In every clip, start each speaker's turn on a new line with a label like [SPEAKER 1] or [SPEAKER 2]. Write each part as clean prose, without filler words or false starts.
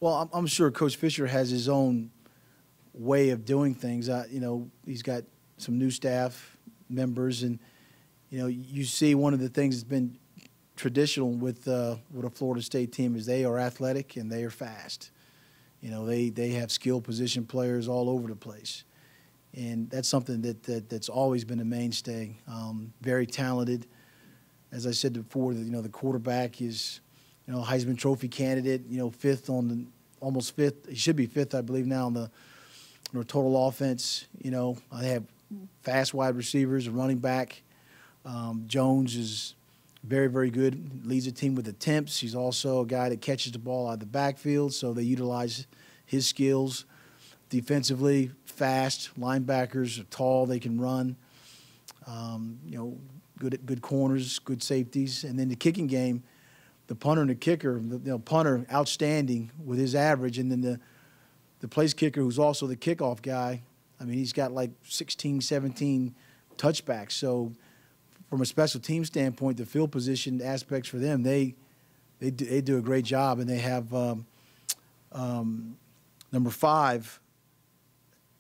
[SPEAKER 1] Well, I'm sure Coach Fisher has his own way of doing things. He's got some new staff members, and you see one of the things that's been traditional with a Florida State team is they are athletic and they are fast. They have skilled position players all over the place, and that's something that's always been a mainstay. Very talented. As I said before, the quarterback is, Heisman Trophy candidate. Almost fifth. He should be fifth, I believe, now in the total offense. I have fast wide receivers, a running back. Jones is very, very good. Leads the team with attempts. He's also a guy that catches the ball out of the backfield, so they utilize his skills. Defensively, fast. Linebackers are tall. They can run. Good corners, good safeties. And then the kicking game, the punter and the kicker, punter outstanding with his average, and then the place kicker who's also the kickoff guy, he's got like 16, 17 touchbacks. So from a special team standpoint, the field position aspects for them, they do a great job, and they have number 5,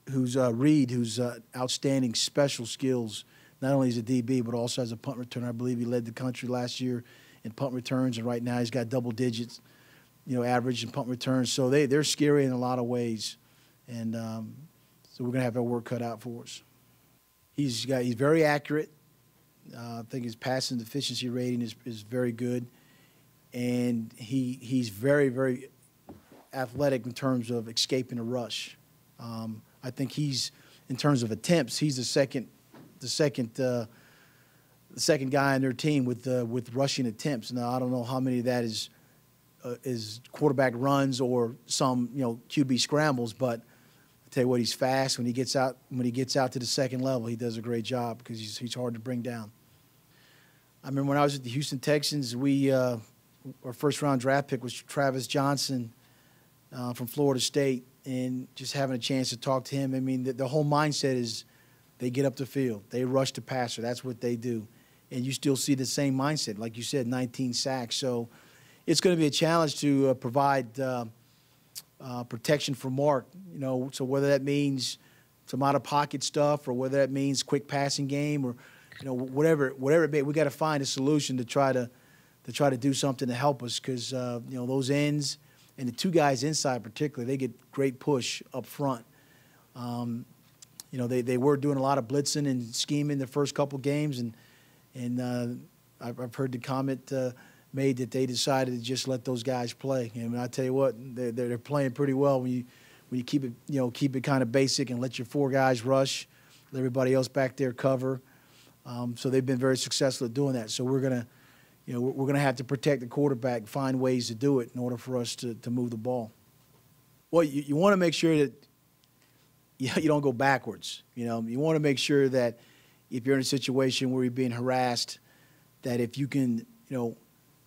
[SPEAKER 1] who's Reed, who's outstanding special skills. Not only is a DB, but also as a punt returner. I believe he led the country last year in punt returns, and right now he's got double digits, average in punt returns. So they're scary in a lot of ways, and so we're going to have our work cut out for us. He's very accurate. I think his passing efficiency rating is very good, and he's very, very athletic in terms of escaping a rush. I think in terms of attempts, he's the second guy on their team with rushing attempts. Now I don't know how many of that is quarterback runs or some QB scrambles, but I tell you what, he's fast. When he gets out to the second level, he does a great job because he's hard to bring down. I remember when I was at the Houston Texans, our first round draft pick was Travis Johnson from Florida State, and just having a chance to talk to him, the whole mindset is they get up the field, they rush the passer. That's what they do. And you still see the same mindset. Like you said, 19 sacks. So it's going to be a challenge to provide protection for Mark. So whether that means some out-of-pocket stuff or whether that means quick passing game or whatever it may, we got to find a solution to try to do something to help us because those ends and the two guys inside particularly, they get great push up front. They were doing a lot of blitzing and scheming the first couple games, and I've heard the comment made that they decided to just let those guys play. And I tell you what, they're playing pretty well when you keep it kind of basic and let your 4 guys rush, let everybody else back there cover. So they've been very successful at doing that. So we're gonna have to protect the quarterback, find ways to do it in order for us to move the ball. Well, you want to make sure that you don't go backwards. You want to make sure that if you're in a situation where you're being harassed, that if you can,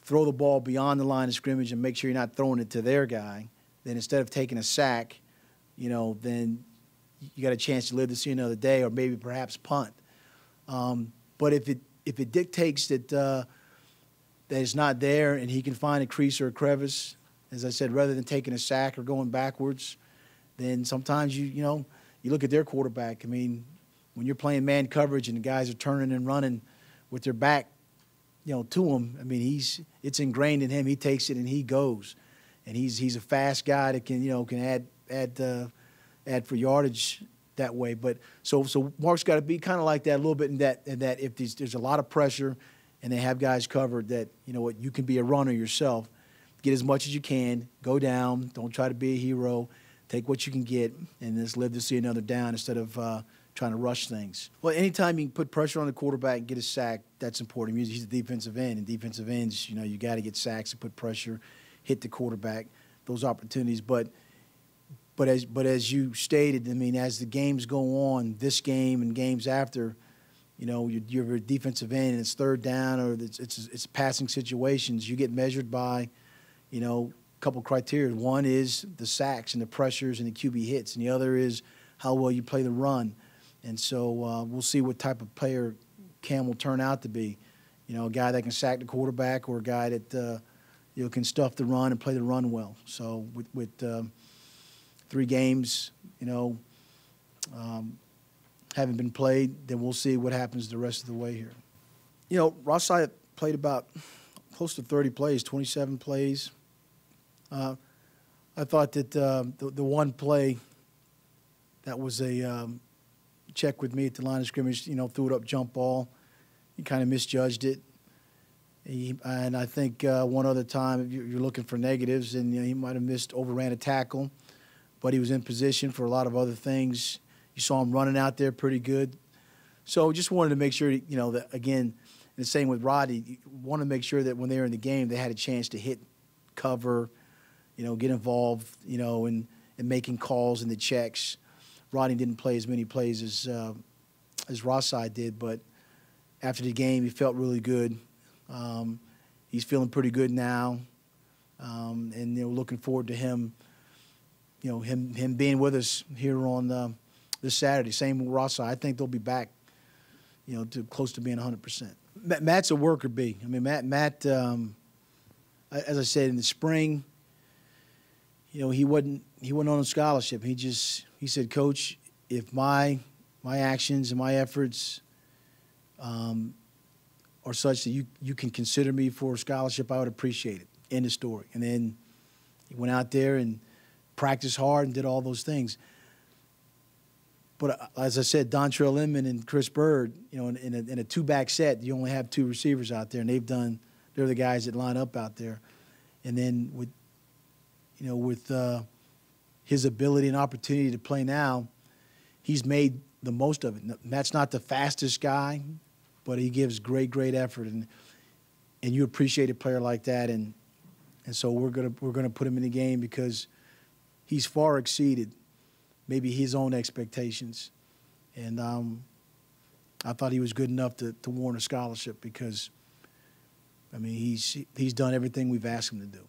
[SPEAKER 1] throw the ball beyond the line of scrimmage and make sure you're not throwing it to their guy, then instead of taking a sack, then you got a chance to live to see another day or maybe perhaps punt. But if it dictates that it's not there and he can find a crease or a crevice, as I said, rather than taking a sack or going backwards, then sometimes you look at their quarterback. When you're playing man coverage and the guys are turning and running with their back, to him, it's ingrained in him. He takes it and he goes, and he's a fast guy that can add for yardage that way. But so Mark's got to be kind of like that a little bit in that if there's a lot of pressure and they have guys covered, that you can be a runner yourself, get as much as you can, go down, don't try to be a hero, take what you can get, and just live to see another down instead of trying to rush things. Well, anytime you can put pressure on the quarterback and get a sack, that's important. He's a defensive end, and defensive ends, you got to get sacks and put pressure, hit the quarterback, those opportunities. But as you stated, as the games go on, this game and games after, you're a defensive end and it's third down or it's passing situations. You get measured by, a couple criteria. One is the sacks and the pressures and the QB hits, and the other is how well you play the run. And so we'll see what type of player Cam will turn out to be. A guy that can sack the quarterback or a guy that, can stuff the run and play the run well. So with 3 games, haven't been played, then we'll see what happens the rest of the way here. Rothside played about close to 30 plays, 27 plays. I thought that the one play that was a check with me at the line of scrimmage, threw it up jump ball. He kind of misjudged it. And I think one other time, if you're looking for negatives, and he might have overran a tackle, but he was in position for a lot of other things. You saw him running out there pretty good. So just wanted to make sure, that, again, the same with Roddy, you want to make sure that when they were in the game, they had a chance to hit cover, get involved, in making calls and the checks. Roddy didn't play as many plays as Rothside did, but after the game, he felt really good. He's feeling pretty good now, and looking forward to him, him being with us here on this Saturday. Same with Rothside. I think they'll be back, to close to being 100%. Matt's a worker bee. I mean, Matt, as I said in the spring, he wasn't on a scholarship. He said, Coach, if my actions and my efforts are such that you can consider me for a scholarship, I would appreciate it. End of story. And then he went out there and practiced hard and did all those things. But as I said, Dontrell Inman and Chris Bird, in a 2-back set, you only have 2 receivers out there, and they're the guys that line up out there. And then with his ability and opportunity to play now, he's made the most of it. Matt's not the fastest guy, but he gives great effort, and you appreciate a player like that, and so we're gonna put him in the game because he's far exceeded maybe his own expectations, and I thought he was good enough to warrant a scholarship because, I mean, he's done everything we've asked him to do.